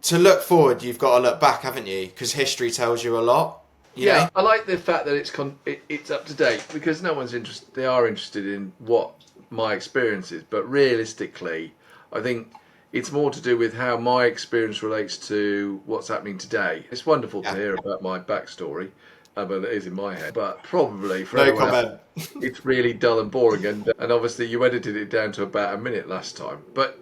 to look forward, you've got to look back, haven't you? Because history tells you a lot. You know? I like the fact that it's up to date because no one's interested. They are interested in what my experience is, but realistically, I think it's more to do with how my experience relates to what's happening today. It's wonderful to Yeah. hear about my backstory, but it is in my head. But probably for No everyone else, comment. it's really dull and boring. And obviously, you edited it down to about a minute last time. But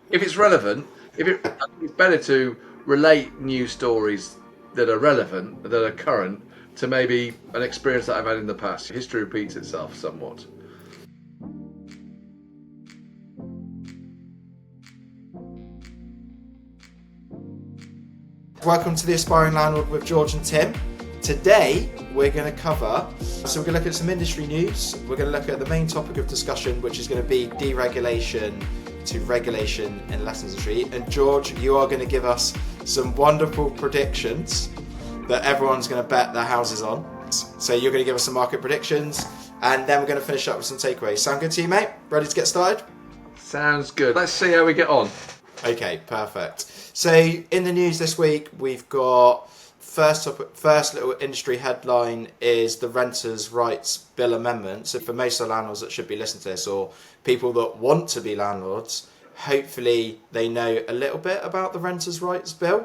if it's relevant, I think it's better to relate news stories that are relevant, that are current, to maybe an experience that I've had in the past. History repeats itself somewhat. Welcome to the Aspiring Landlord with George and Tim. Today we're going to cover, so we're going to look at some industry news. We're going to look at the main topic of discussion, which is going to be deregulation to regulation in the lettings industry. And George, you are going to give us some wonderful predictions that everyone's going to bet their houses on. So you're going to give us some market predictions, and then we're going to finish up with some takeaways. Sound good to you, mate? Ready to get started? Sounds good. Let's see how we get on. Okay, perfect. So in the news this week, we've got first little industry headline is the Renters' Rights Bill amendment. So for most of the landlords that should be listening to this, or people that want to be landlords, hopefully they know a little bit about the Renters' Rights Bill,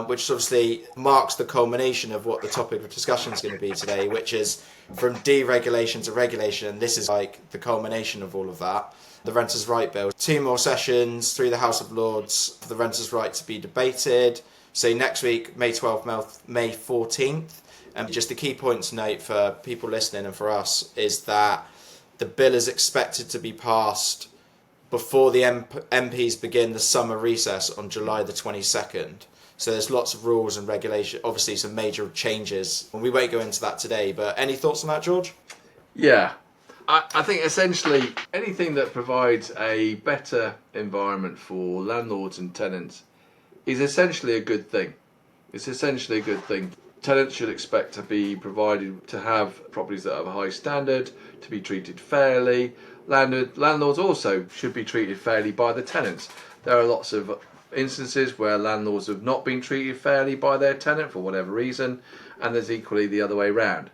which obviously marks the culmination of what the topic of discussion is going to be today, which is from deregulation to regulation. This is like the culmination of all of that. The Renters' Right Bill. 2 more sessions through the House of Lords for the Renters' Right to be debated. So next week, May 12th, May 14th. And just the key point to note for people listening and for us is that the bill is expected to be passed before the MPs begin the summer recess on July the 22nd. So there's lots of rules and regulation, obviously some major changes. And we won't go into that today, but any thoughts on that, George? Yeah. I think essentially anything that provides a better environment for landlords and tenants is essentially a good thing. It's essentially a good thing. Tenants should expect to be provided to have properties that have a high standard, to be treated fairly. Landlords also should be treated fairly by the tenants. There are lots of instances where landlords have not been treated fairly by their tenant for whatever reason, and there's equally the other way around.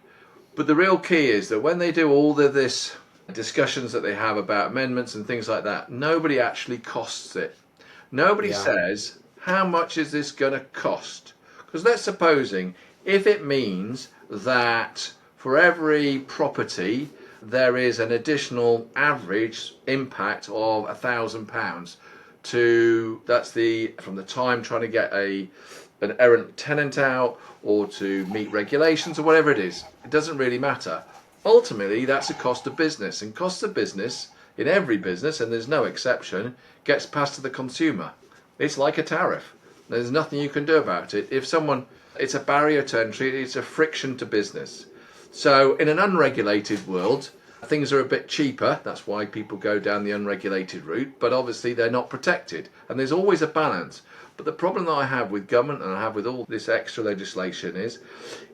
But the real key is that when they do all of this discussions that they have about amendments and things like that, nobody actually costs it. Nobody says, how much is this going to cost? Because let's supposing if it means that for every property there is an additional average impact of £1,000 from the time trying to get an errant tenant out or to meet regulations or whatever it is. It doesn't really matter. Ultimately, that's a cost of business, and cost of business in every business, and there's no exception, gets passed to the consumer. It's like a tariff. There's nothing you can do about it. It's a barrier to entry, it's a friction to business. So in an unregulated world, things are a bit cheaper. That's why people go down the unregulated route, but obviously they're not protected, and there's always a balance. But the problem that I have with government and I have with all this extra legislation is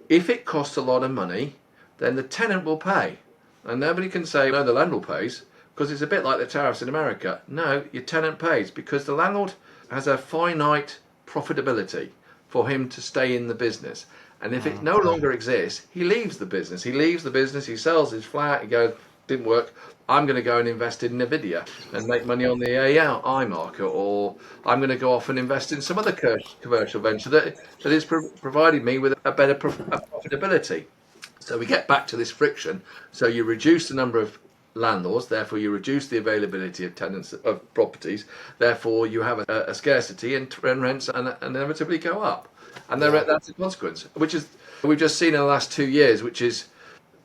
if it costs a lot of money, then the tenant will pay. And nobody can say, no, the landlord pays, because it's a bit like the tariffs in America. No, your tenant pays because the landlord has a finite profitability for him to stay in the business. And if it no longer exists, he leaves the business. He sells his flat, he goes, didn't work. I'm going to go and invest in Nvidia and make money on the AI market, or I'm going to go off and invest in some other commercial venture that is providing me with a better profitability. So we get back to this friction. So you reduce the number of landlords, therefore you reduce the availability of tenants of properties, therefore you have a scarcity and rents and inevitably go up. And that's a consequence, which is we've just seen in the last 2 years, which is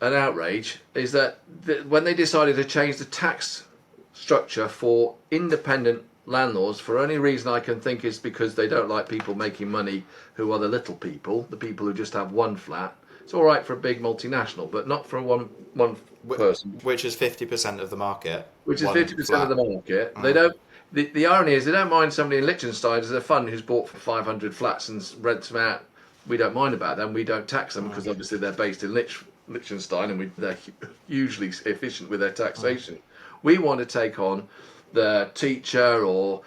an outrage, is that when they decided to change the tax structure for independent landlords, for any reason I can think is because they don't like people making money who are the little people, the people who just have one flat. It's all right for a big multinational, but not for one person. Which is 50% of the market. Which is 50% of the market. They don't. The irony is they don't mind somebody in Liechtenstein as a fund who's bought for 500 flats and rents them out. We don't mind about them. We don't tax them because obviously they're based in Liechtenstein and they're hugely efficient with their taxation. We want to take on the teacher or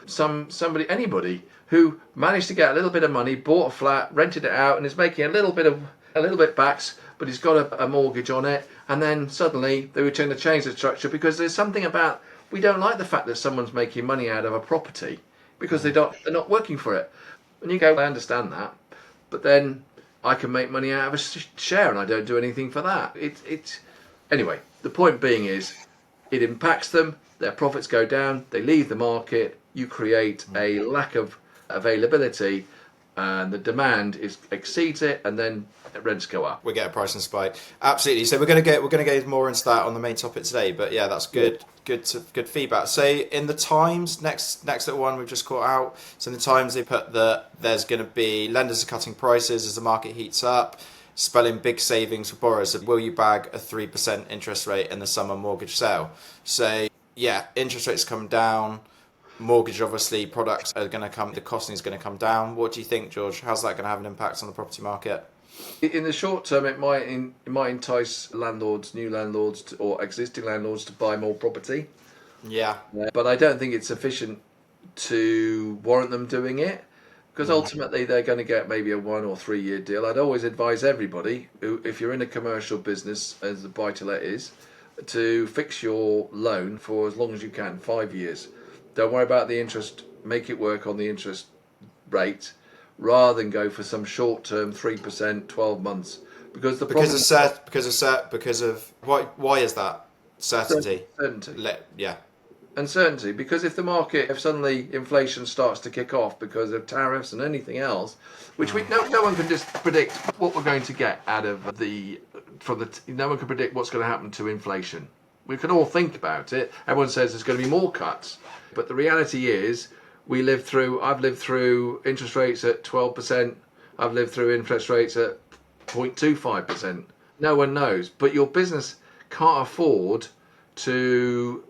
anybody who managed to get a little bit of money, bought a flat, rented it out, and is making a little bit backs, but he's got a mortgage on it, and then suddenly they were trying to change the structure because there's something about, we don't like the fact that someone's making money out of a property because they're not working for it. And you go, I understand that, but then I can make money out of a share and I don't do anything for that. Anyway, the point being is it impacts them, their profits go down, they leave the market, you create a lack of availability, and the demand exceeds it, and then rents go up. We get a pricing spike. Absolutely. So we're going to get more into that on the main topic today. But yeah, that's good. Good feedback. So in the Times, next little one we've just caught out. So in the Times they put that there's going to be lenders are cutting prices as the market heats up, spelling big savings for borrowers. So will you bag a 3% interest rate in the summer mortgage sale? So yeah, interest rates come down. Mortgage, obviously, products are going to come, the costing is going to come down. What do you think, George? How's that going to have an impact on the property market? In the short term, it might entice landlords, new landlords, or existing landlords to buy more property. Yeah. But I don't think it's sufficient to warrant them doing it, because ultimately they're going to get maybe a 1 or 3 year deal. I'd always advise everybody, if you're in a commercial business, as the buy-to-let is, to fix your loan for as long as you can, 5 years. Don't worry about the interest. Make it work on the interest rate, rather than go for some short-term 3%, 12 months. Because the problem because of why is that certainty? Yeah. Uncertainty. Because if suddenly inflation starts to kick off because of tariffs and anything else, which no one can just predict what we're going to get out of no one can predict what's going to happen to inflation. We can all think about it. Everyone says there's going to be more cuts. But the reality is, I've lived through interest rates at 12%. I've lived through interest rates at 0.25%. No one knows. But your business can't afford to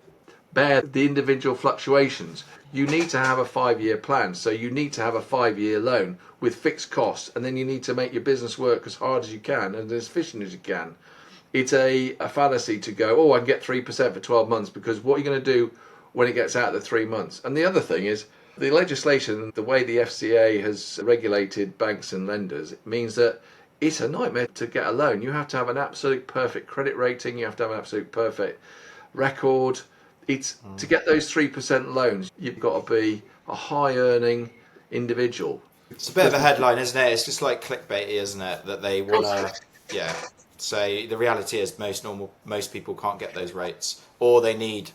bear the individual fluctuations. You need to have a 5-year plan. So you need to have a 5-year loan with fixed costs. And then you need to make your business work as hard as you can and as efficient as you can. It's a fallacy to go, I can get 3% for 12 months, because what are you going to do when it gets out of the 3 months? And the other thing is, the legislation, the way the FCA has regulated banks and lenders, it means that it's a nightmare to get a loan. You have to have an absolute perfect credit rating, you have to have an absolute perfect record. To get those 3% loans, you've got to be a high earning individual. It's a bit of a headline, isn't it? It's just like clickbaity, isn't it? That they want to, yeah. So the reality is most people can't get those rates, or they need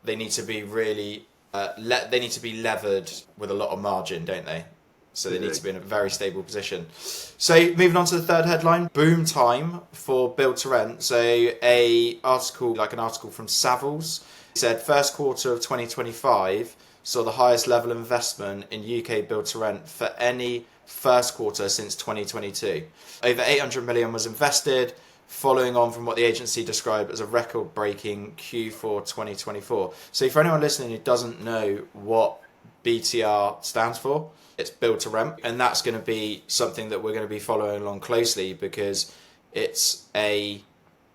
to be really they need to be levered with a lot of margin, don't they? So they need to be in a very stable position. So moving on to the third headline, boom time for build to rent. So an article from Savills said first quarter of 2025 saw the highest level of investment in UK build to rent for any first quarter since 2022. Over 800 million was invested, following on from what the agency described as a record-breaking Q4 2024. So for anyone listening who doesn't know what BTR stands for, it's build to rent, and that's going to be something that we're going to be following along closely, because it's a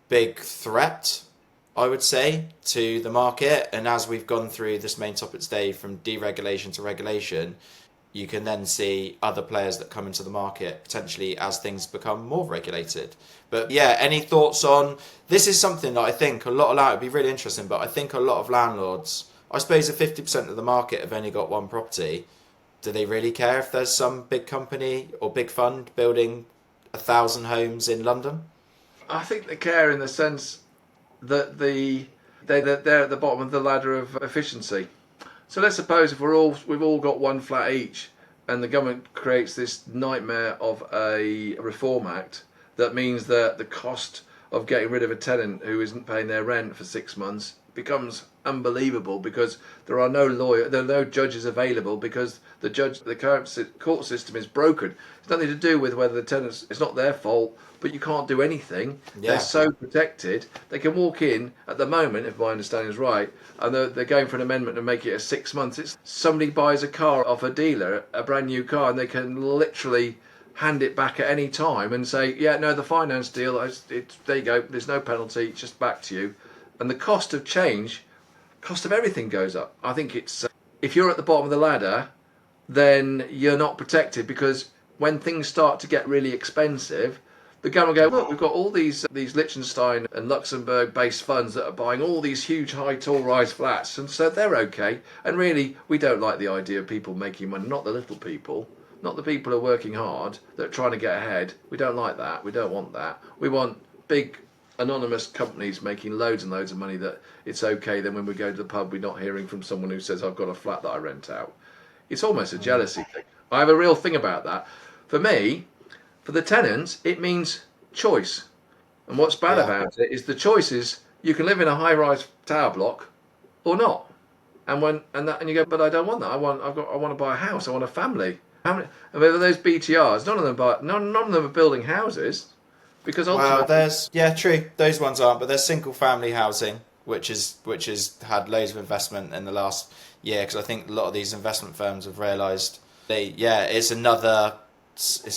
big threat, I would say, to the market. And as we've gone through this main topic today, from deregulation to regulation, you can then see other players that come into the market potentially as things become more regulated. But yeah, any thoughts on this? Is something that I think a lot of landlords, it'd be really interesting, but I think a lot of landlords, I suppose if 50% of the market have only got one property, do they really care if there's some big company or big fund building 1,000 homes in London? I think they care in the sense that they're at the bottom of the ladder of efficiency. So let's suppose if we've all got one flat each, and the government creates this nightmare of a reform act that means that the cost of getting rid of a tenant who isn't paying their rent for 6 months becomes unbelievable, because there are no judges available, because the current court system is broken. It's nothing to do with whether the tenants, it's not their fault, but you can't do anything. Yeah. They're so protected. They can walk in at the moment, if my understanding is right, and they're going for an amendment to make it a 6 months. It's somebody buys a car off a dealer, a brand new car, and they can literally hand it back at any time and say, yeah, no, the finance deal, there you go, there's no penalty, it's just back to you. And the cost of everything goes up. I think it's, if you're at the bottom of the ladder, then you're not protected, because when things start to get really expensive, the government go, look, we've got all these Liechtenstein and Luxembourg-based funds that are buying all these huge, high, tall-rise flats, and so they're okay. And really, we don't like the idea of people making money, not the little people, not the people who are working hard, that are trying to get ahead. We don't like that. We don't want that. We want big, anonymous companies making loads and loads of money that it's okay. Then when we go to the pub, we're not hearing from someone who says, I've got a flat that I rent out. It's almost a jealousy thing. I have a real thing about that. For me, for the tenants, it means choice. And what's bad Yeah. about it is the choice is you can live in a high-rise tower block or not. And you go, but I don't want that. I want to buy a house. I want a family. How many? I mean, those BTRs, none of them are building houses, because Well, ultimately, true. Those ones aren't, but there's single family housing, which is had loads of investment in the last year, because I think a lot of these investment firms have realised it's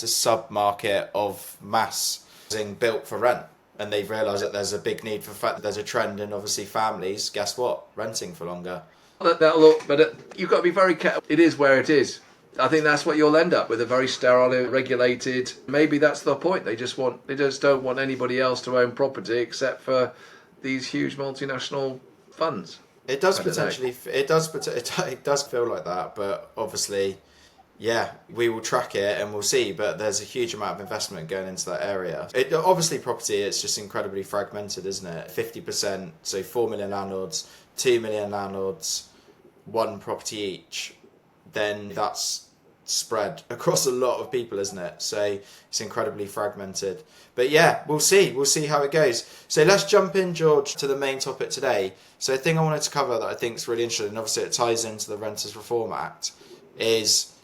a sub market of mass housing built for rent, and they've realised that there's a big need for fact that there's a trend in obviously families. Guess what? Renting for longer. that'll look, but you've got to be very careful. It is where it is. I think that's what you'll end up with, a very sterile, regulated. Maybe that's the point. They just don't want anybody else to own property except for these huge multinational funds. It does I don't know. potentially. It does feel like that, but obviously, yeah, we will track it and we'll see. But there's a huge amount of investment going into that area. Obviously, property, it's just incredibly fragmented, isn't it? 50%, so 4 million landlords, 2 million landlords, one property each. Then that's spread across a lot of people, isn't it? So it's incredibly fragmented. But yeah, we'll see. We'll see how it goes. So let's jump in, George, to the main topic today. So a thing I wanted to cover that I think is really interesting, and obviously it ties into the Renters Reform Act, is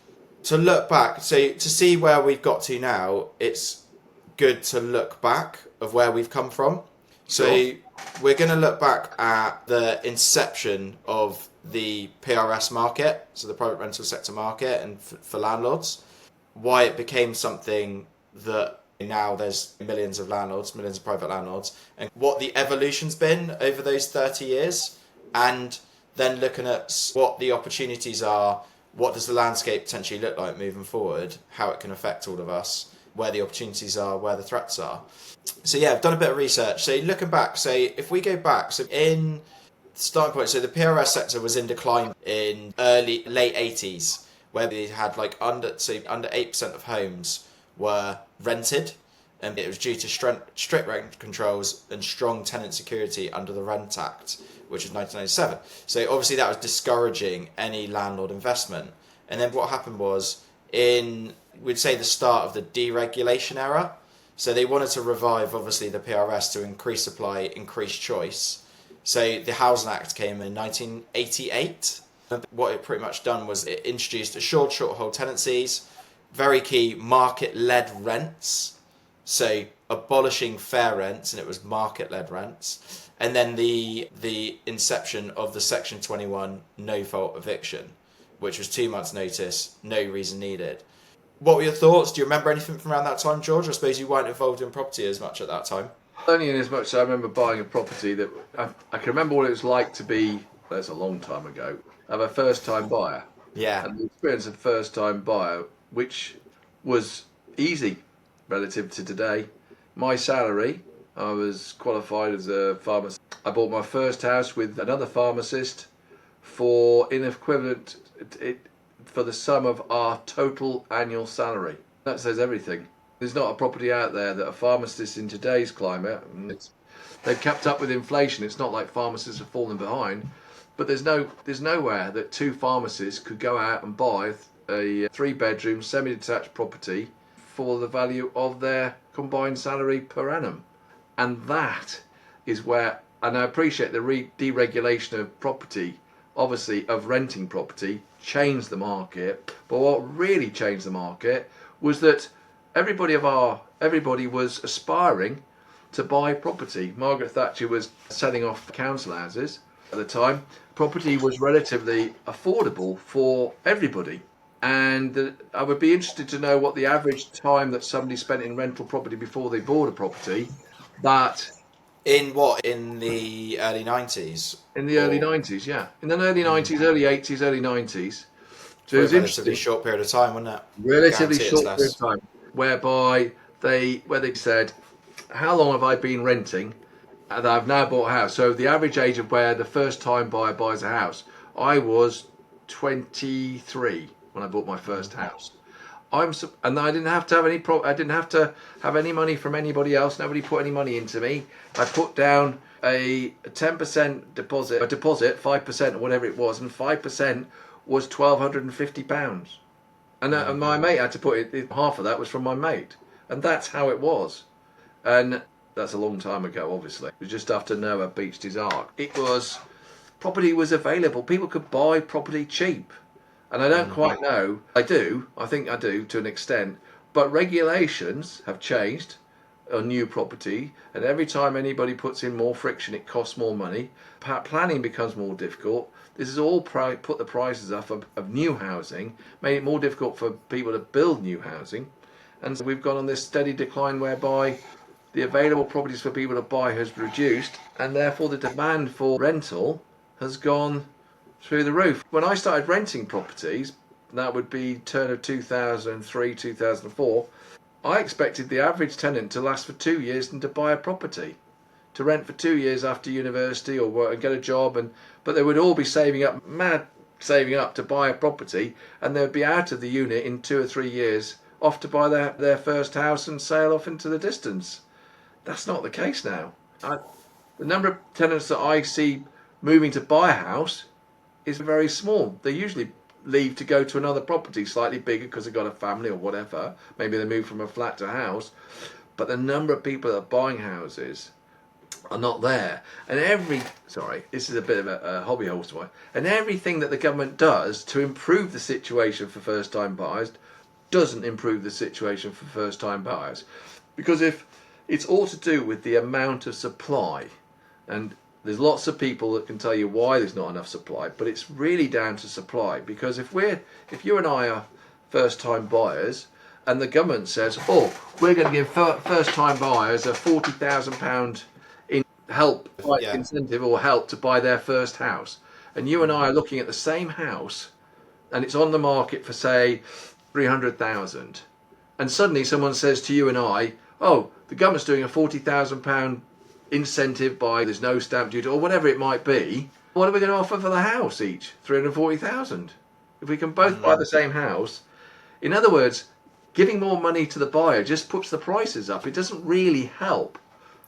to look back. So to see where we've got to now, it's good to look back of where we've come from. So Sure. we're going to look back at the inception of the PRS market, so the private rental sector market, and for landlords, why it became something that now there's millions of landlords, millions of private landlords, and what the evolution's been over those 30 years, and then looking at what the opportunities are, what does the landscape potentially look like moving forward, how it can affect all of us, where the opportunities are, where the threats are. So yeah, I've done a bit of research. So looking back, so if we go back, so in starting point, so the PRS sector was in decline in late 80s, where they had like under 8% of homes were rented, and it was due to strict rent controls and strong tenant security under the Rent Act, which was 1997. So obviously that was discouraging any landlord investment. And then what happened was, we'd say the start of the deregulation era. So they wanted to revive obviously the PRS to increase supply, increase choice. So the Housing Act came in 1988. What it pretty much done was it introduced assured short-hold tenancies, very key market-led rents, so abolishing fair rents, and it was market-led rents, and then the inception of the Section 21 no-fault eviction, which was 2 months' notice, no reason needed. What were your thoughts? Do you remember anything from around that time, George? I suppose you weren't involved in property as much at that time. Only in as much as I remember buying a property that I can remember what it was like to be, that's a long time ago, of a first time buyer. Yeah. And the experience of first time buyer, which was easy relative to today. My salary, I was qualified as a pharmacist. I bought my first house with another pharmacist for for the sum of our total annual salary. That says everything. There's not a property out there that a pharmacist in today's climate, they've kept up with inflation. It's not like pharmacists have fallen behind, but there's nowhere that two pharmacists could go out and buy a 3-bedroom semi-detached property for the value of their combined salary per annum. And that is where, and I appreciate the deregulation of property, obviously of renting property, changed the market. But what really changed the market was that everybody was aspiring to buy property. Margaret Thatcher was selling off council houses at the time. Property was relatively affordable for everybody. And I would be interested to know what the average time that somebody spent in rental property before they bought a property. But In what? In the early 90s? in the early Or 90s, yeah. In the early 90s, early 80s, early 90s, So it was a relatively interesting. short period of time, wasn't it? Relatively Guarantee it's short period less. of time, whereby where they said, how long have I been renting? And I've now bought a house. So the average age of where the first time buyer buys a house, I was 23 when I bought my first house. And I didn't have to have I didn't have to have any money from anybody else. Nobody put any money into me. I put down a 10% deposit, 5% or whatever it was, and 5% was £1,250. And my mate had to put half of that was from my mate, and that's how it was. And that's a long time ago, obviously. It was just after Noah beached his ark. Property was available. People could buy property cheap. And I don't quite know. I think I do to an extent. But regulations have changed on new property. And every time anybody puts in more friction, it costs more money. Planning becomes more difficult. This has all put the prices up of new housing, made it more difficult for people to build new housing. And so we've gone on this steady decline whereby the available properties for people to buy has reduced, and therefore the demand for rental has gone through the roof. When I started renting properties, that would be turn of 2003, 2004, I expected the average tenant to last for 2 years and to buy a property, to rent for 2 years after university or work and get a job, but they would all be saving up to buy a property, and they would be out of the unit in 2 or 3 years, off to buy their first house and sail off into the distance. That's not the case now. The number of tenants that I see moving to buy a house is very small. They usually leave to go to another property slightly bigger because they've got a family or whatever. Maybe they move from a flat to a house. But the number of people that are buying houses are not there. And this is a bit of a hobby horse one. And everything that the government does to improve the situation for first time buyers doesn't improve the situation for first time buyers. Because if it's all to do with the amount of supply, and there's lots of people that can tell you why there's not enough supply, but it's really down to supply. Because if you and I are first time buyers, and the government says, oh, we're going to give first time buyers a £40,000 in Yeah. incentive or help to buy their first house, and you and I are looking at the same house, and it's on the market for say 300,000, and suddenly someone says to you and I, oh, the government's doing a £40,000 incentive by there's no stamp duty or whatever it might be. What are we going to offer for the house each? 340,000. If we can both buy the same house, in other words, giving more money to the buyer just puts the prices up. It doesn't really help.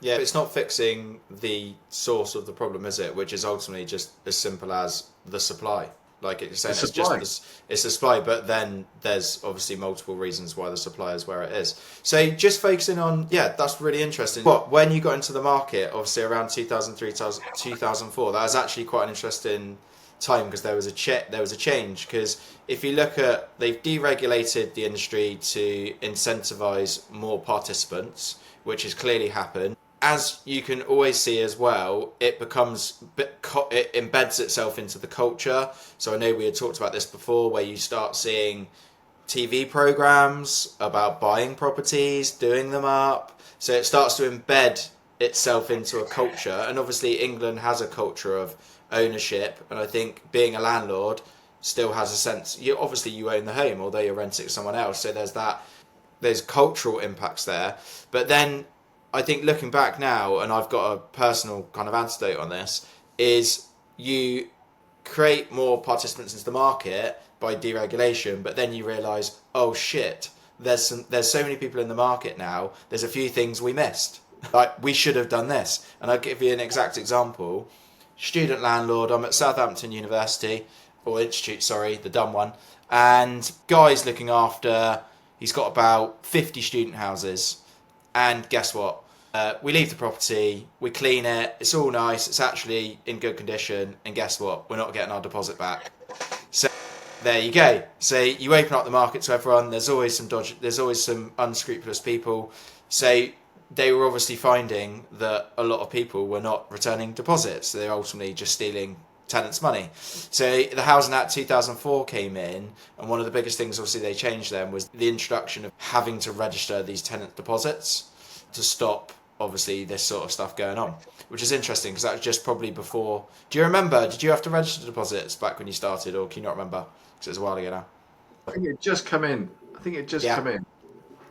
Yeah, it's not fixing the source of the problem, is it? Which is ultimately just as simple as the supply. Like you're saying, it's just it's the supply, but then there's obviously multiple reasons why the supply is where it is. So just focusing on, that's really interesting. When you got into the market, obviously around 2003, 2004, that was actually quite an interesting time because there was a change. Because if you look at, they've deregulated the industry to incentivize more participants, which has clearly happened. As you can always see as well, it embeds itself into the culture. So I know we had talked about this before, where you start seeing TV programs about buying properties, doing them up. So it starts to embed itself into a culture. And obviously England has a culture of ownership. And I think being a landlord still has a sense. You own the home, although you're renting it to someone else. So there's cultural impacts there. But then I think looking back now, and I've got a personal kind of antidote on this, is you create more participants into the market by deregulation, but then you realise, oh shit, there's so many people in the market now, there's a few things we missed. Like, we should have done this. And I'll give you an exact example. Student landlord, I'm at Southampton University, or Institute, sorry, the dumb one, and guy's looking after, he's got about 50 student houses. And guess what? We leave the property, we clean it, it's all nice, it's actually in good condition, and guess what? We're not getting our deposit back. So there you go. So you open up the market to everyone, there's always some unscrupulous people. So they were obviously finding that a lot of people were not returning deposits. So they're ultimately just stealing tenants' money. So the Housing Act 2004 came in, and one of the biggest things obviously they changed then was the introduction of having to register these tenant deposits to stop obviously this sort of stuff going on, which is interesting because that was just probably before. Do you remember, did you have to register deposits back when you started, or can you not remember? Because It was a while ago now. I think it just come in. I think it just Yeah. come in.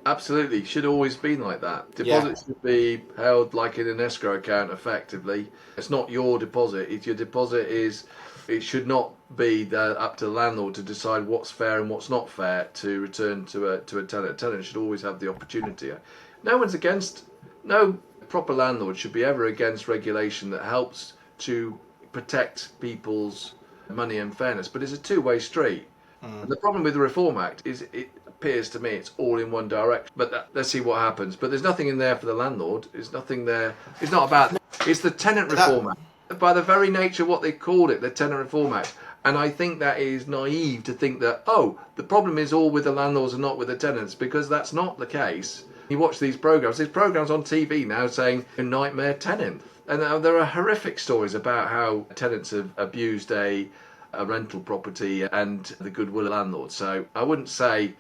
Absolutely, should always been like that. Yeah. Deposits should be held like in an escrow account. Effectively, it's not your deposit. If your deposit is, it should not be up to the landlord to decide what's fair and what's not fair to return to a tenant. A tenant should always have the opportunity. No one's against. No proper landlord should be ever against regulation that helps to protect people's money and fairness. But it's a two-way street. And the problem with the Reform Act is it appears to me it's all in one direction. But let's see what happens. But there's nothing in there for the landlord. There's nothing there. It's not about. It's the Tenant Reform Act. By the very nature of what they called it, the Tenant Reform Act. And I think that is naive to think that, oh, the problem is all with the landlords and not with the tenants, because that's not the case. You watch these programs. There's programs on TV now saying nightmare tenant. And there are horrific stories about how tenants have abused a rental property and the goodwill of landlords. So I wouldn't say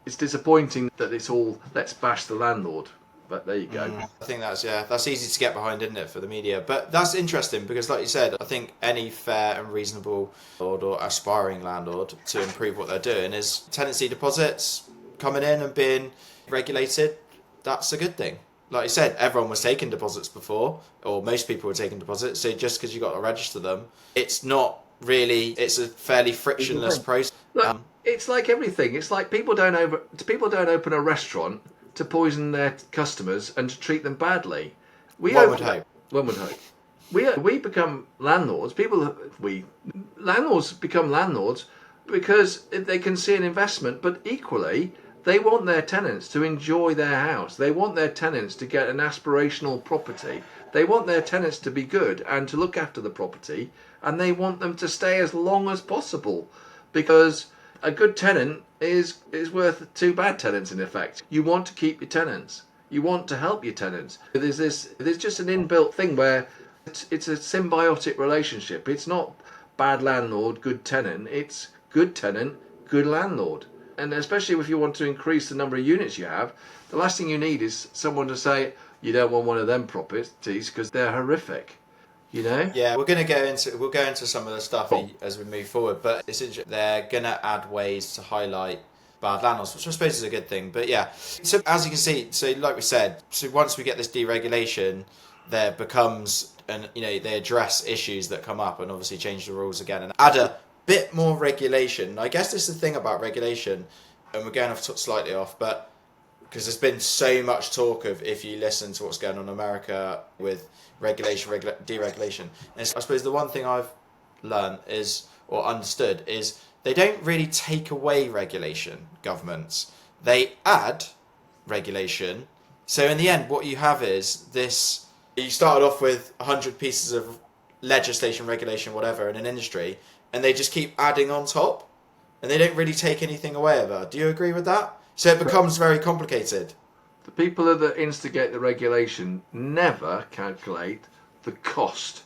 it's disappointing that it's all let's bash the landlord, but there you go. I think that's easy to get behind, isn't it, for the media? But that's interesting because, like you said, I think any fair and reasonable landlord or aspiring landlord to improve what they're doing is tenancy deposits coming in and being regulated. That's a good thing. Like you said, everyone was taking deposits before, or most people were taking deposits. So just because you got to register them, it's not really. It's a fairly frictionless process. Look, it's like everything. It's like people don't open a restaurant to poison their customers and to treat them badly. One would hope. One would hope. We become landlords. Landlords become landlords because they can see an investment, but equally they want their tenants to enjoy their house. They want their tenants to get an aspirational property. They want their tenants to be good and to look after the property, and they want them to stay as long as possible, because a good tenant is worth two bad tenants in effect. You want to keep your tenants. You want to help your tenants. There's just an inbuilt thing where it's a symbiotic relationship. It's not bad landlord, good tenant. It's good tenant, good landlord. And especially if you want to increase the number of units you have, the last thing you need is someone to say you don't want one of them properties because they're horrific. You know? Yeah, we'll go into some of the stuff as we move forward, but it's interesting. They're gonna add ways to highlight bad landlords, which I suppose is a good thing. But yeah, so as you can see, so like we said, so once we get this deregulation, there becomes they address issues that come up and obviously change the rules again and add a bit more regulation. I guess this is the thing about regulation, and we're going off slightly off, but because there's been so much talk of, if you listen to what's going on in America with regulation, deregulation. And I suppose the one thing I've learned or understood is they don't really take away regulation, governments. They add regulation. So in the end, what you have is this, you started off with 100 pieces of legislation, regulation, whatever, in an industry, and they just keep adding on top, and they don't really take anything away of it. Do you agree with that? So it becomes very complicated. The people that instigate the regulation never calculate the cost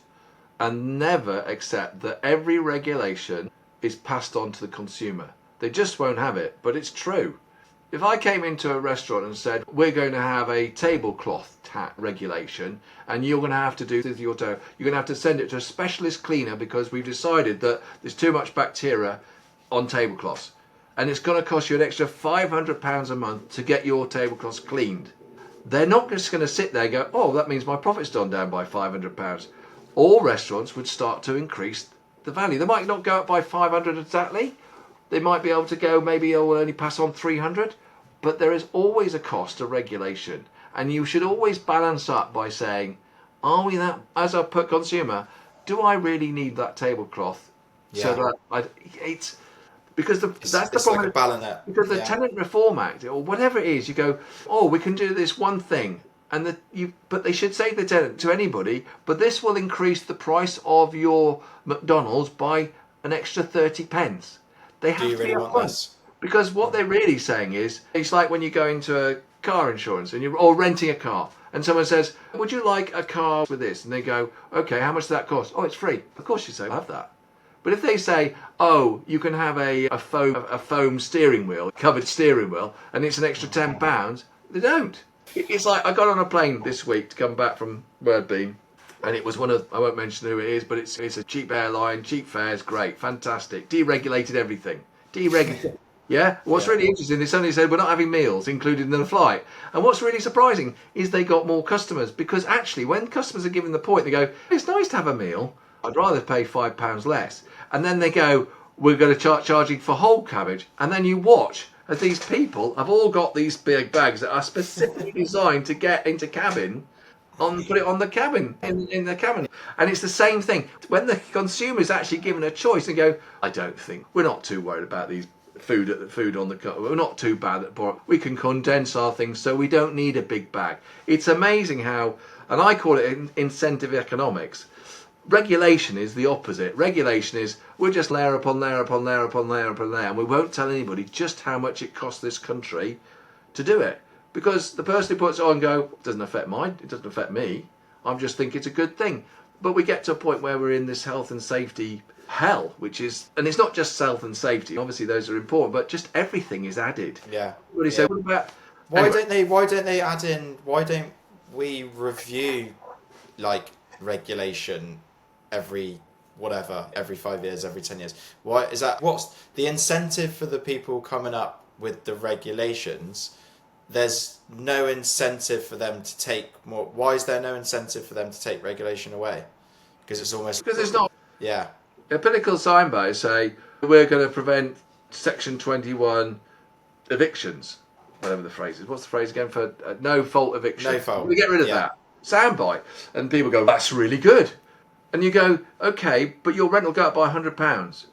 and never accept that every regulation is passed on to the consumer. They just won't have it, but it's true. If I came into a restaurant and said, we're going to have a tablecloth regulation, and you're going to have to do this with your dough, you're going to have to send it to a specialist cleaner because we've decided that there's too much bacteria on tablecloths. And it's going to cost you an extra £500 a month to get your tablecloths cleaned. They're not just going to sit there and go, oh, that means my profit's gone down by £500. All restaurants would start to increase the value. They might not go up by 500 exactly. They might be able to go, maybe they'll only pass on 300. But there is always a cost to regulation. And you should always balance up by saying, are we that, as a consumer, do I really need that tablecloth? Yeah. So that it's... Because that's the problem. Like because the Tenant Reform Act or whatever it is, you go, oh, we can do this one thing, but they should say the tenant to anybody. But this will increase the price of your McDonald's by an extra 30 pence. They have to be upfront. Because what they're really saying is, it's like when you go into a car insurance and or renting a car, and someone says, would you like a car with this? And they go, okay, how much does that cost? Oh, it's free. Of course you say, I'll have that. But if they say, oh, you can have a foam steering wheel, covered steering wheel, and it's an extra £10, they don't. It's like, I got on a plane this week to come back from Wordbeam, and it was I won't mention who it is, but it's a cheap airline, cheap fares, great, fantastic, deregulated everything. Deregulation. Yeah. What's Yeah. really interesting is suddenly said we're not having meals included in the flight. And what's really surprising is they got more customers, because actually when customers are given the point, they go, it's nice to have a meal. I'd rather pay £5 less. And then they go, we're going to start charging for whole cabbage. And then you watch as these people have all got these big bags that are specifically designed to get into cabin, put it on the cabin, in the cabin. And it's the same thing when the consumer is actually given a choice and go, I don't think we're not too worried about these food on the car. We're not too bad at it. We can condense our things so we don't need a big bag. It's amazing how, and I call it incentive economics. Regulation is the opposite. Regulation is we'll just layer upon layer upon layer upon layer upon layer, and we won't tell anybody just how much it costs this country to do it, because the person who puts it on it doesn't affect me. I just think it's a good thing. But we get to a point where we're in this health and safety hell, which is, and it's not just health and safety. Obviously, those are important, but just everything is added. Yeah. What do you say? What about? Why Anyway. don't they add in? Why don't we review like regulation every 5 years, every 10 years? Why is that? What's the incentive for the people coming up with the regulations? There's no incentive for them to take more. Why is there no incentive for them to take regulation away? Because it's almost Because it's not. yeah. A political signpost say we're going to prevent Section 21 evictions, whatever the phrase is. What's the phrase again for no fault eviction? No fault. We get rid of that soundbite, and people go, "That's really good," and you go, "Okay, but your rent will go up by £100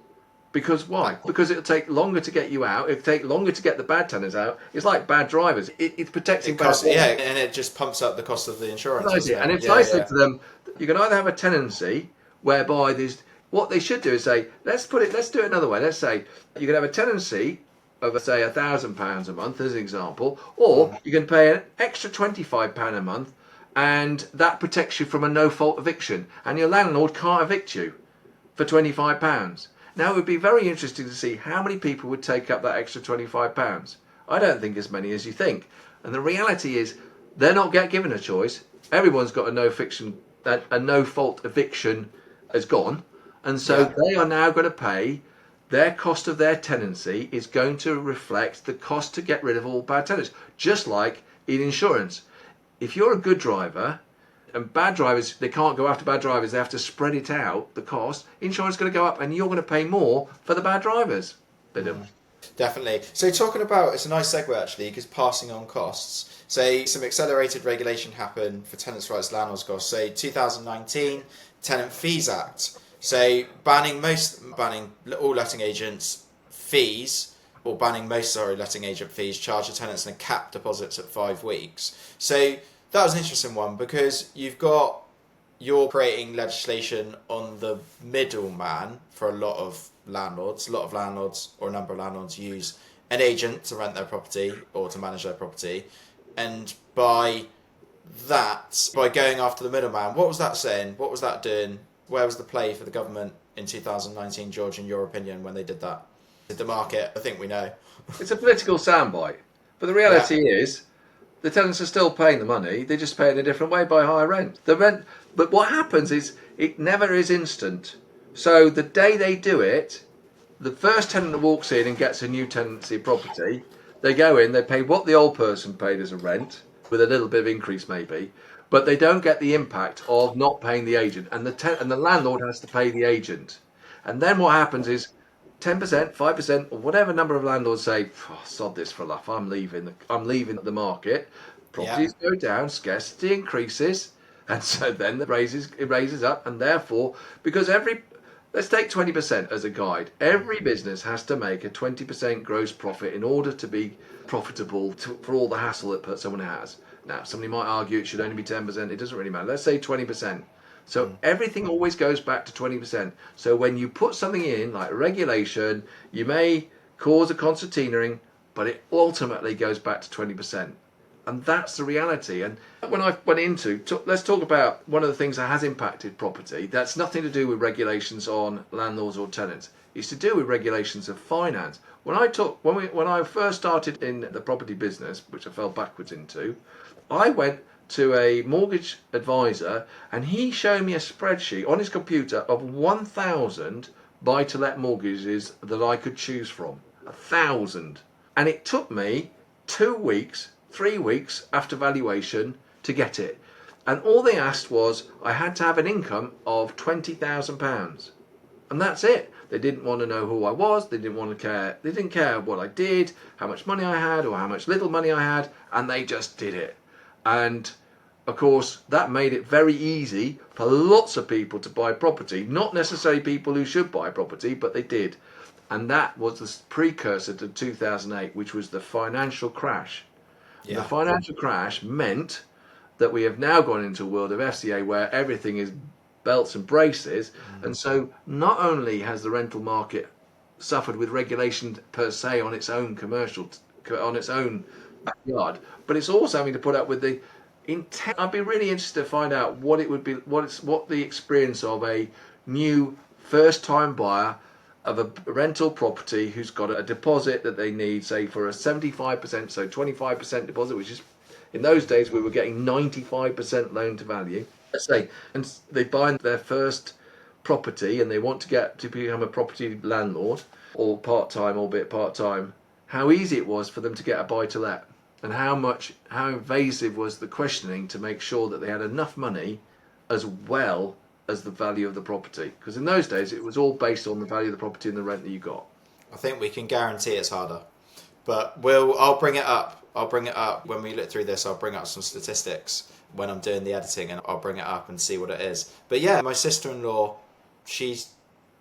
because why? Because it'll take longer to get you out. It'll take longer to get the bad tenants out. It's like bad drivers. It's protecting bad Costs, yeah, and it just pumps up the cost of the insurance. and if I said to them, you can either have a tenancy whereby there's what they should do is say, let's do it another way. Let's say you can have a tenancy of say £1,000 a month as an example, or you can pay an extra £25 a month, and that protects you from a no fault eviction, and your landlord can't evict you for £25. Now it would be very interesting to see how many people would take up that extra £25. I don't think as many as you think, and the reality is they're not given a choice. Everyone's got a no fault eviction has gone, and so they are now going to pay. Their cost of their tenancy is going to reflect the cost to get rid of all bad tenants, just like in insurance. If you're a good driver, and bad drivers, they can't go after bad drivers, they have to spread it out, the cost, insurance is going to go up and you're going to pay more for the bad drivers. They don't. Definitely. So talking about, it's a nice segue actually, because passing on costs. Say some accelerated regulation happened for tenants' rights, landlords' costs. Say 2019 Tenant Fees Act. So banning all letting agents fees, or banning most letting agent fees charged to tenants and cap deposits at 5 weeks. So that was an interesting one, because you're creating legislation on the middleman for a lot of landlords. A lot of landlords, or a number of landlords, use an agent to rent their property or to manage their property. And by going after the middleman, what was that saying? What was that doing? Where was the play for the government in 2019, George, in your opinion, when they did that? Did the market? I think we know. It's a political soundbite, but the reality is the tenants are still paying the money. They just pay it in a different way by higher rent. But what happens is it never is instant. So the day they do it, the first tenant that walks in and gets a new tenancy property, they go in, they pay what the old person paid as a rent, with a little bit of increase maybe, but they don't get the impact of not paying the agent, and the landlord has to pay the agent. And then what happens is 10%, 5%, or whatever number of landlords say, sod this for a laugh, I'm leaving the market. Properties go down, scarcity increases, and so then it raises up, and therefore, because let's take 20% as a guide. Every business has to make a 20% gross profit in order to be profitable for all the hassle that someone has. Now, somebody might argue it should only be 10%. It doesn't really matter. Let's say 20%. So everything always goes back to 20%. So when you put something in, like regulation, you may cause a concertinaing, but it ultimately goes back to 20%. And that's the reality. And when I went let's talk about one of the things that has impacted property. That's nothing to do with regulations on landlords or tenants. It's to do with regulations of finance. When I first started in the property business, which I fell backwards into, I went to a mortgage advisor and he showed me a spreadsheet on his computer of 1,000 buy-to-let mortgages that I could choose from. 1,000. And it took me 2 weeks, 3 weeks after valuation to get it. And all they asked was I had to have an income of £20,000. And that's it. They didn't want to know who I was. They didn't want to care. They didn't care what I did, how much money I had, or how much little money I had. And they just did it. And of course, that made it very easy for lots of people to buy property. Not necessarily people who should buy property, but they did. And that was the precursor to 2008, which was the financial crash. Yeah. The financial crash meant that we have now gone into a world of FCA where everything is belts and braces. And so not only has the rental market suffered with regulation per se on its own on its own backyard, but it's also having to put up with the intent. I'd be really interested to find out what it would be, what the experience of a new first-time buyer of a rental property who's got a deposit that they need, say for a 75%, so 25% deposit, which is in those days we were getting 95% loan to value. Let's say, and they buy their first property and they want to become a property landlord, or part-time, albeit part-time. How easy it was for them to get a buy-to-let, and how invasive was the questioning to make sure that they had enough money as well as the value of the property, because in those days it was all based on the value of the property and the rent that you got. I think we can guarantee it's harder, but I'll bring it up. I'll bring it up when we look through this. I'll bring up some statistics when I'm doing the editing, and I'll bring it up and see what it is. But yeah, my sister-in-law, she's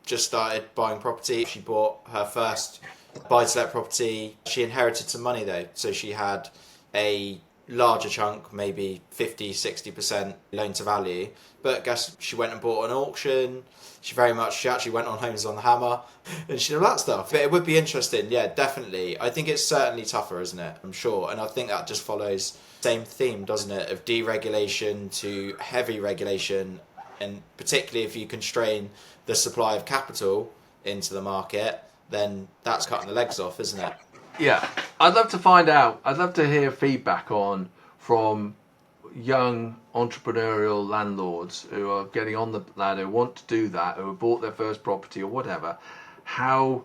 just started buying property. She bought her first buy-to-let property. She inherited some money though, so she had a larger chunk, maybe 50-60% loan to value. But I guess she went and bought an auction. She actually went on Homes on the Hammer and she did all that stuff. But it would be interesting, yeah, definitely. I think it's certainly tougher, isn't it? I'm sure. And I think that just follows the same theme, doesn't it? Of deregulation to heavy regulation. And particularly if you constrain the supply of capital into the market, then that's cutting the legs off, isn't it? Yeah. I'd love to hear feedback from young entrepreneurial landlords who are getting on the ladder, who want to do that, who have bought their first property or whatever, how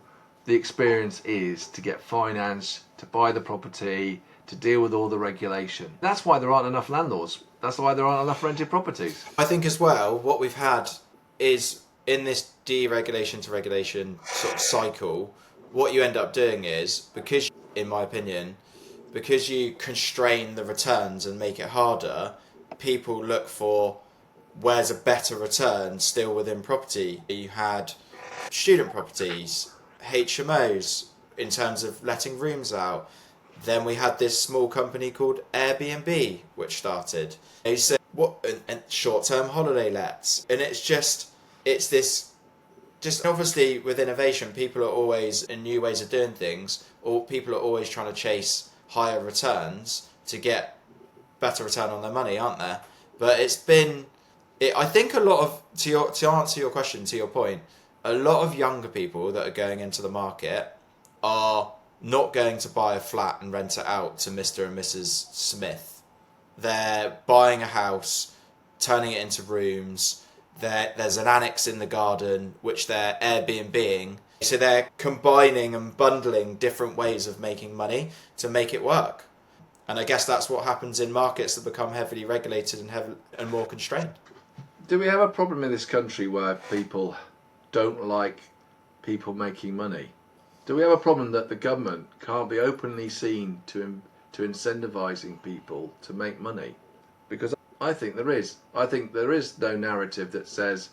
the experience is to get finance, to buy the property, to deal with all the regulation. That's why there aren't enough landlords. That's why there aren't enough rented properties. I think as well, what we've had is in this deregulation to regulation sort of cycle, what you end up doing is, because, in my opinion, because you constrain the returns and make it harder, people look for where's a better return still within property. You had student properties, HMOs in terms of letting rooms out. Then we had this small company called Airbnb, which started. They said, and short-term holiday lets. And it's this, just obviously with innovation, people are always in new ways of doing things, or people are always trying to chase higher returns to get better return on their money, aren't there? But I think a lot of, to answer your question, to your point, a lot of younger people that are going into the market are not going to buy a flat and rent it out to Mr. and Mrs. Smith. They're buying a house, turning it into rooms. There's an annex in the garden, which they're Airbnb-ing. So they're combining and bundling different ways of making money to make it work. And I guess that's what happens in markets that become heavily regulated and more constrained. Do we have a problem in this country where people don't like people making money? Do we have a problem that the government can't be openly seen to incentivising people to make money? Because I think there is. I think there is no narrative that says,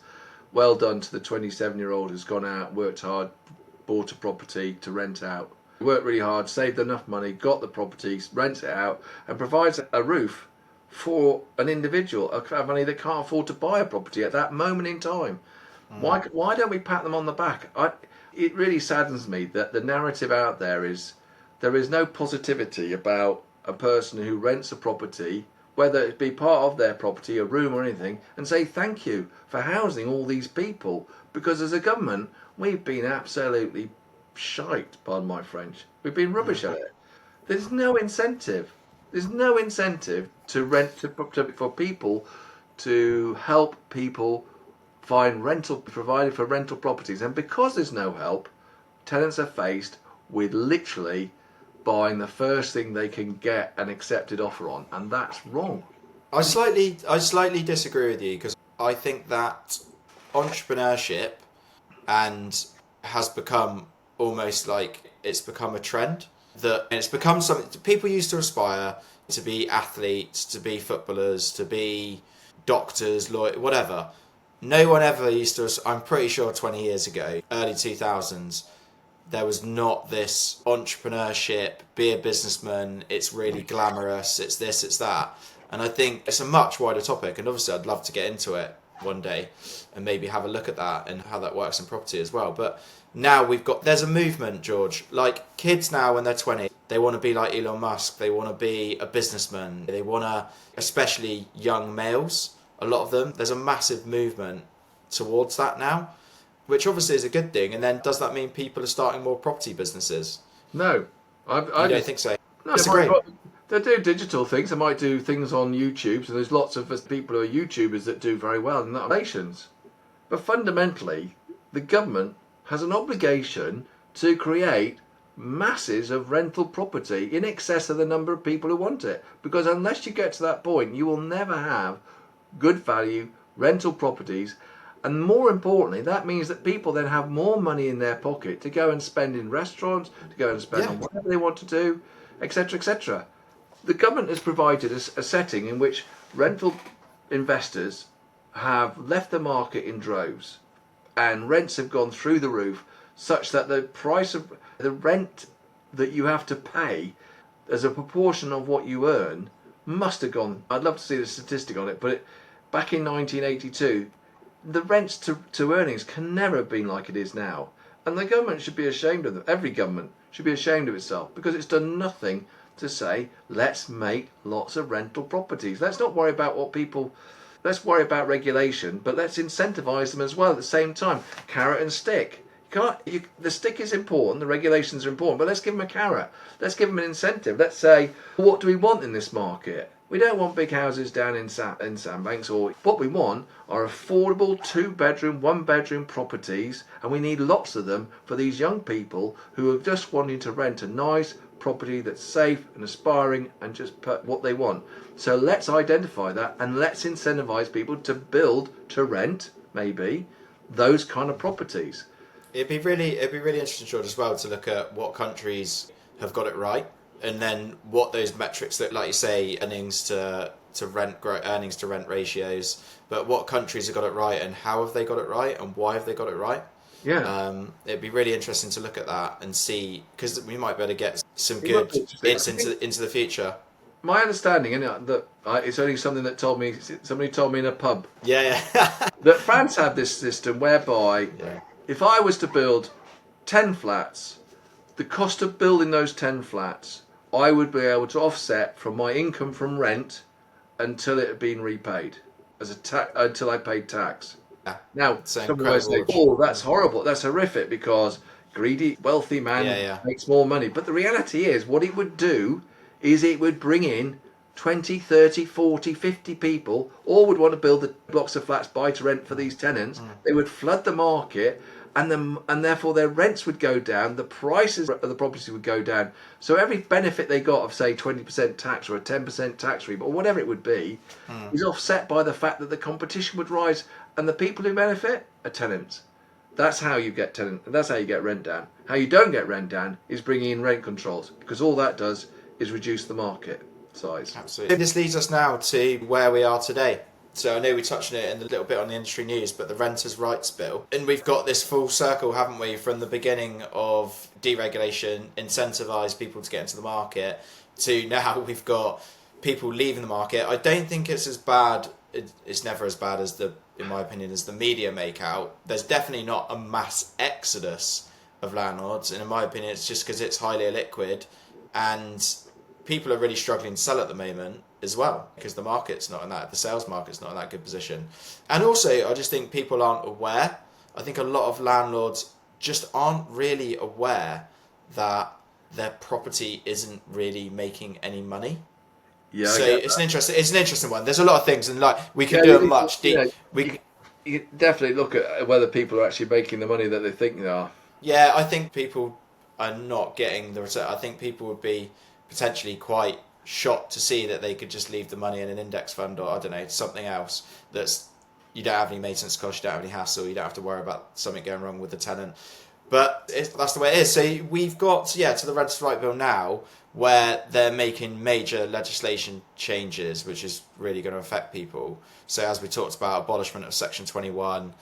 well done to the 27-year-old who's gone out, worked hard, bought a property to rent out. Worked really hard, saved enough money, got the property, rents it out, and provides a roof for an individual, a family that can't afford to buy a property at that moment in time. Why don't we pat them on the back? It really saddens me that the narrative out there is no positivity about a person who rents a property, whether it be part of their property, a room or anything, and say thank you for housing all these people. Because as a government, we've been absolutely shite, pardon my French. We've been rubbish at it. There's no incentive. There's no incentive to rent for people to help people find provided for rental properties. And because there's no help, tenants are faced with literally buying the first thing they can get an accepted offer on, and that's wrong. I slightly disagree with you, because I think that entrepreneurship and has become almost like it's become a trend, that it's become something people used to aspire to be: athletes, to be footballers, to be doctors, lawyers, whatever. No one ever used to. I'm pretty sure 20 years ago, early 2000s, there was not this entrepreneurship, be a businessman, it's really glamorous, it's this, it's that. And I think it's a much wider topic, and obviously I'd love to get into it one day and maybe have a look at that and how that works in property as well. But now there's a movement, George, like kids now when they're 20, they want to be like Elon Musk, they want to be a businessman, they want to, especially young males, a lot of them, there's a massive movement towards that now, which obviously is a good thing. And then does that mean people are starting more property businesses? No, I don't think so? No, they do digital things. They might do things on YouTube. So there's lots of people who are YouTubers that do very well in that relations. But fundamentally, the government has an obligation to create masses of rental property in excess of the number of people who want it. Because unless you get to that point, you will never have good value rental properties. And more importantly, that means that people then have more money in their pocket to go and spend in restaurants, to go and spend on whatever they want to do, etc., etc. The government has provided a setting in which rental investors have left the market in droves, and rents have gone through the roof, such that the price of the rent that you have to pay as a proportion of what you earn must have gone. I'd love to see the statistic on it, but back in 1982, the rents to earnings can never have been like it is now. And the government should be ashamed of them. Every government should be ashamed of itself, because it's done nothing to say, let's make lots of rental properties. Let's not worry about let's worry about regulation, but let's incentivise them as well at the same time. Carrot and stick. The stick is important, the regulations are important, but let's give them a carrot. Let's give them an incentive. Let's say, what do we want in this market? We don't want big houses down in Sandbanks. Or what we want are affordable 2-bedroom, 1-bedroom properties, and we need lots of them for these young people who are just wanting to rent a nice property that's safe and aspiring and just put what they want. So let's identify that, and let's incentivize people to build, to rent, maybe, those kind of properties. It'd be really interesting, George, as well, to look at what countries have got it right, and then what those metrics that, like you say, earnings to rent ratios, but what countries have got it right and how have they got it right and why have they got it right. It'd be really interesting to look at that and see, because we might be able to get some good bits into the future. My understanding, and that it's only something that somebody told me in a pub. That France had this system whereby if I was to build 10 flats, the cost of building those 10 flats, I would be able to offset from my income from rent until it had been repaid until I paid tax. Now, somebody might say, "Oh, that's horrible. That's horrific," because greedy, wealthy man makes more money. But the reality is, what it would do is it would bring in 20, 30, 40, 50 people, all would want to build the blocks of flats buy to rent for these tenants. They would flood the market, and therefore their rents would go down, the prices of the properties would go down. So every benefit they got of, say, 20% tax or a 10% tax rebate, or whatever it would be, is offset by the fact that the competition would rise, and the people who benefit are tenants. That's how you get that's how you get rent down. How you don't get rent down is bringing in rent controls, because all that does is reduce the market size. Absolutely. This leads us now to where we are today. So I know we touched on it in a little bit on the industry news, but the Renters' Rights Bill. And we've got this full circle, haven't we, from the beginning of deregulation, incentivise people to get into the market, to now we've got people leaving the market. I don't think it's as bad, it's never as bad as in my opinion, as the media make out. There's definitely not a mass exodus of landlords, and in my opinion it's just because it's highly illiquid and people are really struggling to sell at the moment as well, because the sales market's not in that good position. And also, I just think people aren't aware. I think a lot of landlords just aren't really aware that their property isn't really making any money. Yeah. So it's an interesting one. There's a lot of things, and we can do it much deep. You definitely look at whether people are actually making the money that they think they are. Yeah, I think people are not getting the return. I think people would be potentially quite shocked to see that they could just leave the money in an index fund, or I don't know, something else that's, you don't have any maintenance costs, you don't have any hassle, you don't have to worry about something going wrong with the tenant. But that's the way it is. So we've got to the Renters' Right Bill now, where they're making major legislation changes, which is really going to affect people. So as we talked about, abolishment of Section 21,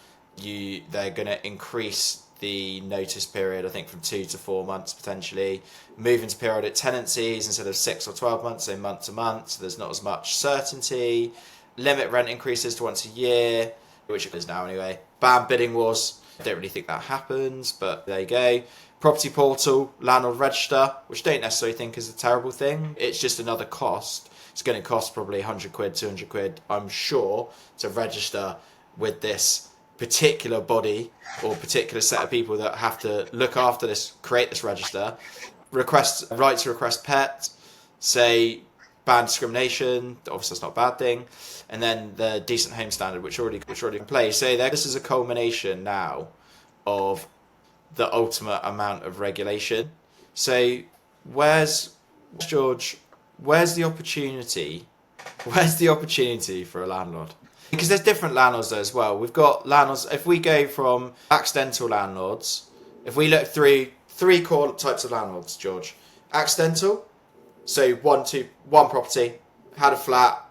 they're going to increase the notice period, I think, from 2 to 4 months potentially. Moving to periodic tenancies instead of 6 or 12 months, so month to month. So there's not as much certainty. Limit rent increases to once a year, which it is now anyway. Ban bidding wars. I don't really think that happens, but there you go. Property portal, landlord register, which I don't necessarily think is a terrible thing. It's just another cost. It's going to cost probably 100 quid, 200 quid, I'm sure, to register with this particular body or particular set of people that have to look after this, create this register. Right to request pet, say ban discrimination, obviously that's not a bad thing, and then the decent home standard, which already in place. So this is a culmination now of the ultimate amount of regulation. So George, where's the opportunity for a landlord? Because there's different landlords there as well. We've got landlords, if we go from accidental landlords, if we look through three core types of landlords, George. Accidental, so one property, had a flat,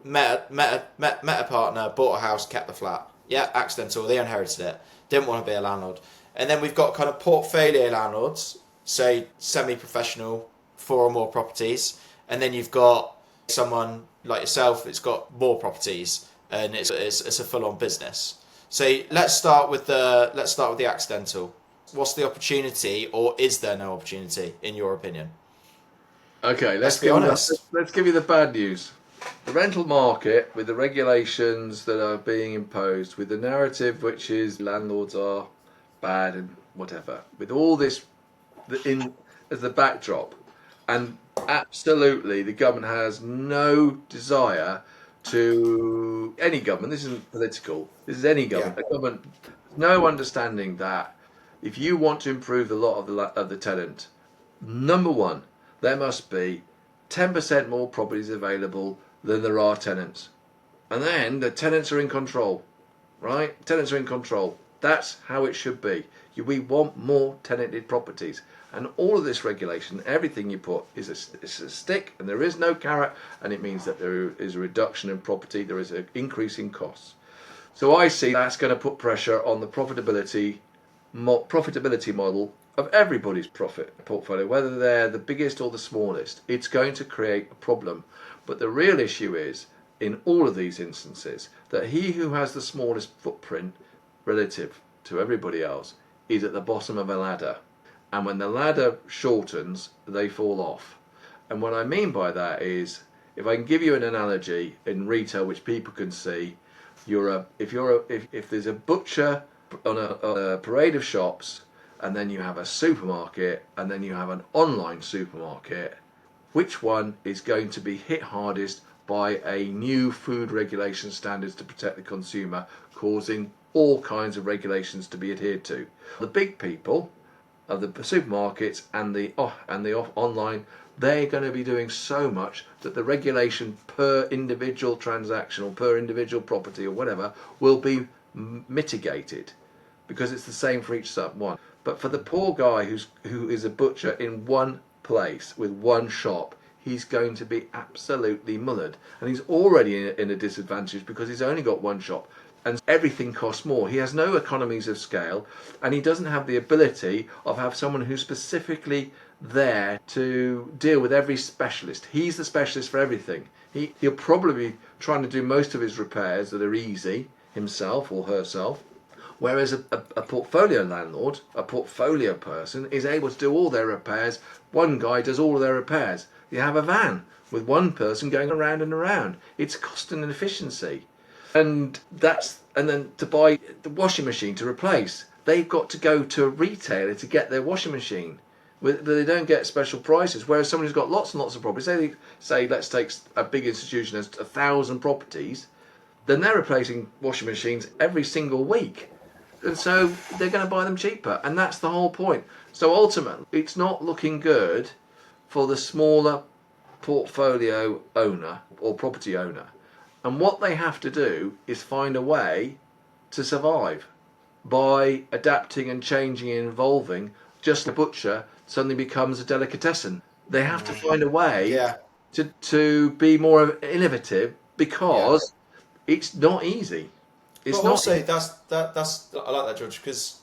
met a partner, bought a house, kept the flat. Yeah, accidental, they inherited it. Didn't want to be a landlord. And then we've got kind of portfolio landlords, so semi-professional, 4 or more properties. And then you've got someone like yourself that's got more properties, and it's a full-on business. So let's start with the accidental. What's the opportunity, or is there no opportunity in your opinion? Okay, Let's be honest. Let's give you the bad news. The rental market, with the regulations that are being imposed, with the narrative which is landlords are bad and whatever, with all this as the backdrop, and absolutely the government has no desire to, any government, this isn't political, this is any government, Yeah. the government, no understanding that if you want to improve the lot of the tenant, number one, there must be 10% more properties available than there are tenants. And then the tenants are in control, right? Tenants are in control. That's how it should be. We want more tenanted properties. And all of this regulation, everything you put is a stick, and there is no carrot, and it means that there is a reduction in property, there is an increase in costs. So I see that's going to put pressure on the profitability model of everybody's profit portfolio, whether they're the biggest or the smallest. It's going to create a problem. But the real issue is, in all of these instances, that he who has the smallest footprint relative to everybody else is at the bottom of a ladder. And when the ladder shortens, they fall off. And what I mean by that is, if I can give you an analogy in retail which people can see, if there's a butcher on a parade of shops, and then you have a supermarket, and then you have an online supermarket, which one is going to be hit hardest by a new food regulation standards to protect the consumer, causing all kinds of regulations to be adhered to? The big people of the supermarkets and the online, they're going to be doing so much that the regulation per individual transaction or per individual property or whatever will be mitigated, because it's the same for each one. But for the poor guy who is a butcher in one place with one shop, he's going to be absolutely mullered, and he's already in a disadvantage because he's only got one shop and everything costs more. He has no economies of scale, and he doesn't have the ability of have someone who's specifically there to deal with every specialist. He's the specialist for everything. He'll probably be trying to do most of his repairs that are easy himself or herself, whereas a portfolio landlord, a portfolio person, is able to do all their repairs. One guy does all of their repairs. You have a van with one person going around and around. It's cost and efficiency. And then to buy the washing machine to replace, they've got to go to a retailer to get their washing machine. They don't get special prices. Whereas someone who's got lots and lots of properties, say let's take a big institution has 1,000 properties, then they're replacing washing machines every single week. And so they're going to buy them cheaper. And that's the whole point. So ultimately, it's not looking good for the smaller portfolio owner or property owner. And what they have to do is find a way to survive by adapting and changing and evolving. Just like a butcher suddenly becomes a delicatessen. They have to find a way Yeah. to be more innovative Yeah. because it's not easy. But It's not also, that's I like that, George, because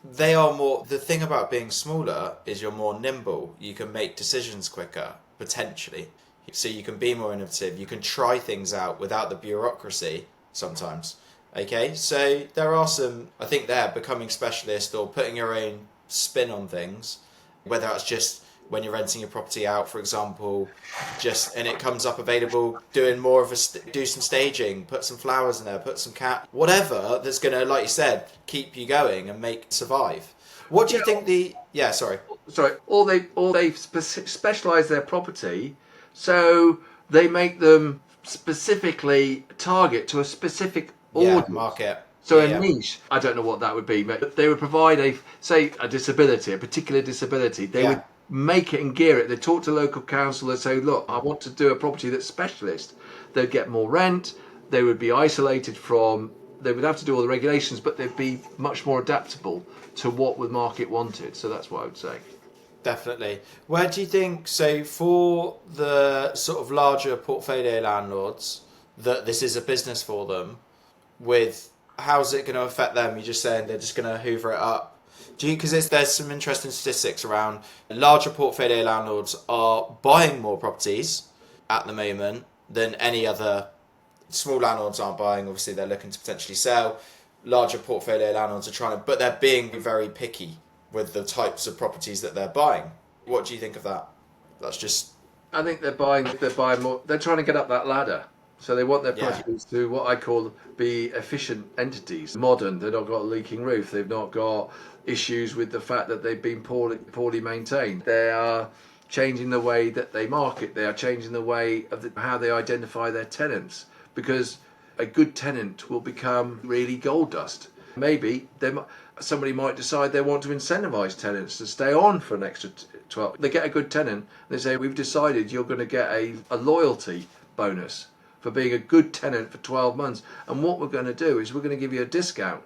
they are more. The thing about being smaller is you're more nimble. You can make decisions quicker, potentially. So you can be more innovative. You can try things out without the bureaucracy sometimes. Okay, so there are some. I think they're becoming specialist or putting your own spin on things, whether that's just when you're renting your property out, for example, just and it comes up available, doing more of do some staging, put some flowers in there, put some whatever that's gonna, like you said, keep you going and make survive. What do you think the? Yeah, sorry. sorry, or they specialize their property, so they make them specifically target to a specific Yeah, audience. market. So Yeah, a yeah, niche, I don't know what that would be, but they would provide a disability, a particular disability. They would yeah. make it and gear it. They talk to local council. They say, look, I want to do a property that's specialist. They'd get more rent. They would be isolated from. They would have to do all the regulations, but they'd be much more adaptable to what the market wanted. So that's what I would say. Definitely. Where do you think, so for the sort of larger portfolio landlords, that this is a business for them, with how's it going to affect them? You're just saying they're just going to hoover it up. Do you, because there's some interesting statistics around larger portfolio landlords are buying more properties at the moment than any other. Small landlords aren't buying, obviously they're looking to potentially sell. Larger portfolio landlords are trying to, but they're being very picky with the types of properties that they're buying. What do you think of that? That's just, I think they're buying more. They're trying to get up that ladder. So they want their yeah, properties to what I call be efficient entities, modern. They've not got a leaking roof. They've not got issues with the fact that they've been poorly maintained. They are changing the way that they market. They are changing the way of how they identify their tenants because a good tenant will become really gold dust. Maybe somebody might decide they want to incentivise tenants to stay on for an extra 12. They get a good tenant, they say, we've decided you're going to get a loyalty bonus for being a good tenant for 12 months. And what we're going to do is we're going to give you a discount.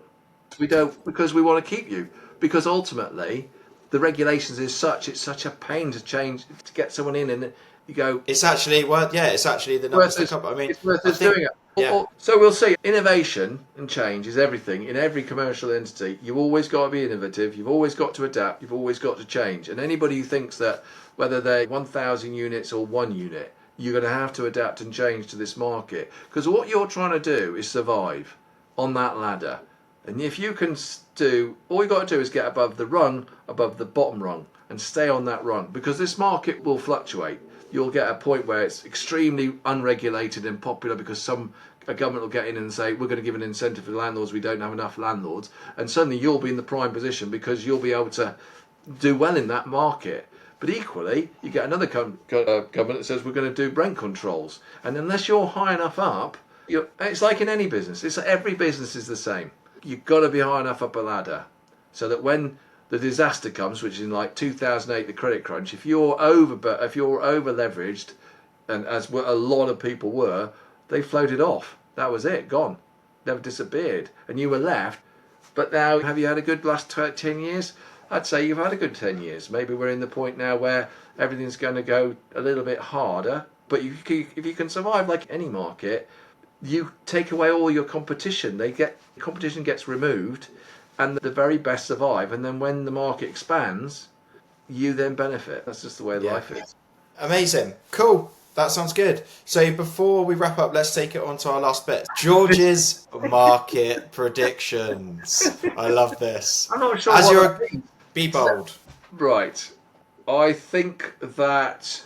We don't, because we want to keep you. Because ultimately, the regulations is such, it's such a pain to change, to get someone in and you go, it's actually worth. Yeah, it's actually the numbers worth that us, come. I mean, it's worth I us think, doing it. yeah, So we'll see. Innovation and change is everything in every commercial entity. You've always got to be innovative. You've always got to adapt. You've always got to change. And anybody who thinks that whether they're 1,000 units or 1 unit, you're going to have to adapt and change to this market because what you're trying to do is survive on that ladder. And if you can do, all you got to do is get above the rung, above the bottom rung, and stay on that rung because this market will fluctuate. You'll get a point where it's extremely unregulated and popular because a government will get in and say we're going to give an incentive for landlords. We don't have enough landlords, and suddenly you'll be in the prime position because you'll be able to do well in that market. But equally, you get another government that says we're going to do rent controls, and unless you're high enough up, it's like in any business. It's like every business is the same. You've got to be high enough up a ladder so that when the disaster comes, which is in like 2008, the credit crunch, if you're over leveraged, and as a lot of people were, they floated off. That was it, gone, never disappeared, and you were left. But now, have you had a good last 10 years? I'd say you've had a good 10 years. Maybe we're in the point now where everything's going to go a little bit harder. But if you can survive like any market, you take away all your competition. Competition gets removed, and the very best survive. And then when the market expands, you then benefit. That's just the way yeah, life is. amazing, cool. That sounds good. So before we wrap up, let's take it on to our last bit. George's market predictions. I love this. I'm not sure As what you're that means. be bold. Right. I think that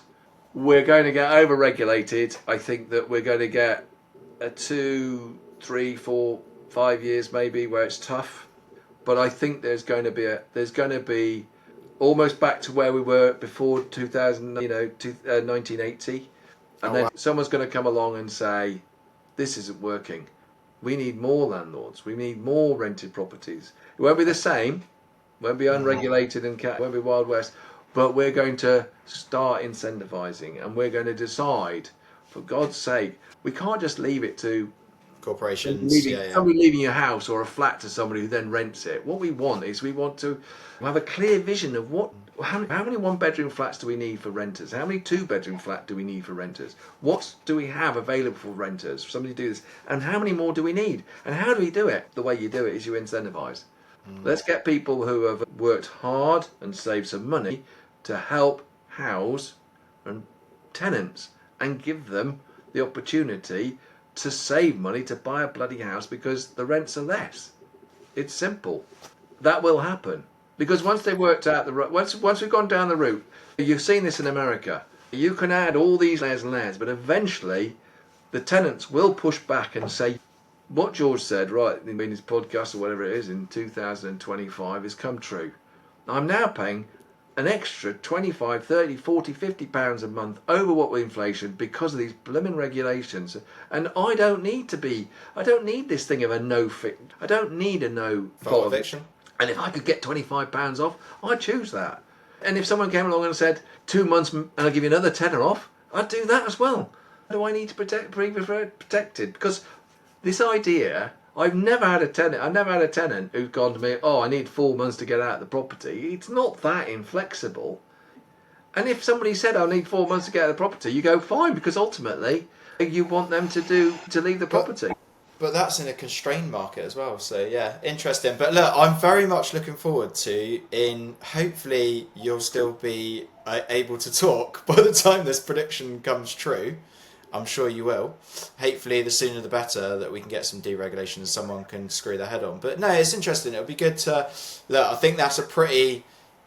we're going to get over-regulated. I think that we're going to get a 2, 3, 4, 5 years maybe where it's tough. But I think there's going to be almost back to where we were before 2000, 1980, and Oh then wow. someone's going to come along and say, "This isn't working. We need more landlords. We need more rented properties. It won't be the same. It won't be unregulated and it won't be Wild West. But we're going to start incentivising, and we're going to decide, for God's sake, we can't just leave it to Corporations, somebody leaving your house or a flat to somebody who then rents it. What we want is we want to have a clear vision of how many one-bedroom flats do we need for renters? How many two-bedroom flats do we need for renters? What do we have available for renters? For somebody to do this, and how many more do we need? And how do we do it? The way you do it is you incentivise. Let's get people who have worked hard and saved some money to help house and tenants, and give them the opportunity to save money to buy a bloody house because the rents are less. It's simple. That will happen because once they've worked out once we've gone down the route, you've seen this in America. You can add all these layers and layers, but eventually the tenants will push back and say, what George said right in his podcast or whatever it is in 2025 has come true. I'm now paying an extra 25, 30, 40, 50 pounds a month over what with inflation because of these blooming regulations. And I don't need this thing of a I don't need a no fault eviction. And if I could get 25 pounds off, I'd choose that. And if someone came along and said 2 months and I'll give you another tenner off, I'd do that as well. Do I need to be protected? Because this idea, I've never had a tenant who's gone to me, oh, I need 4 months to get out of the property. It's not that inflexible. And if somebody said, I need 4 months to get out of the property, you go, fine, because ultimately you want them to leave the property. But that's in a constrained market as well. So yeah, interesting. But look, I'm very much looking forward to, hopefully you'll still be able to talk by the time this prediction comes true. I'm sure you will. Hopefully, the sooner the better that we can get some deregulation and someone can screw their head on. But no, it's interesting. It'll be good to look. I think that's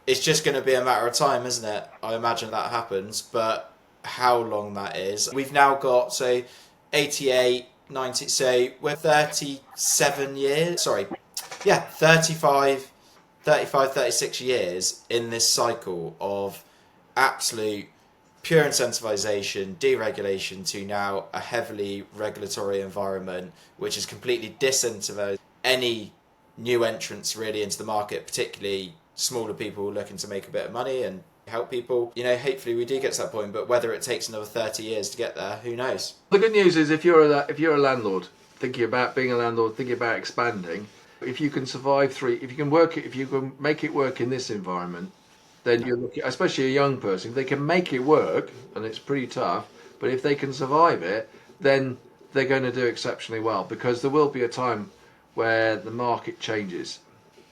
it's just going to be a matter of time, isn't it? I imagine that happens. But how long that is. We've now got, 88, 90, we're 37 years. Sorry. Yeah, 35, 36 years in this cycle of absolute pure incentivization, deregulation to now a heavily regulatory environment, which has completely disincentivized any new entrants really into the market, particularly smaller people looking to make a bit of money and help people. Hopefully we do get to that point, but whether it takes another 30 years to get there, who knows? The good news is if you're a landlord, thinking about being a landlord, thinking about expanding, if you can survive if you can make it work in this environment, then you're looking, especially a young person, if they can make it work, and it's pretty tough, but if they can survive it, then they're going to do exceptionally well, because there will be a time where the market changes.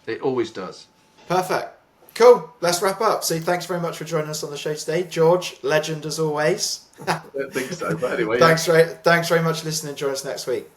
It always does. Perfect. Cool. Let's wrap up. So thanks very much for joining us on the show today. George, legend as always. I don't think so, but anyway. Thanks very much for listening. Join us next week.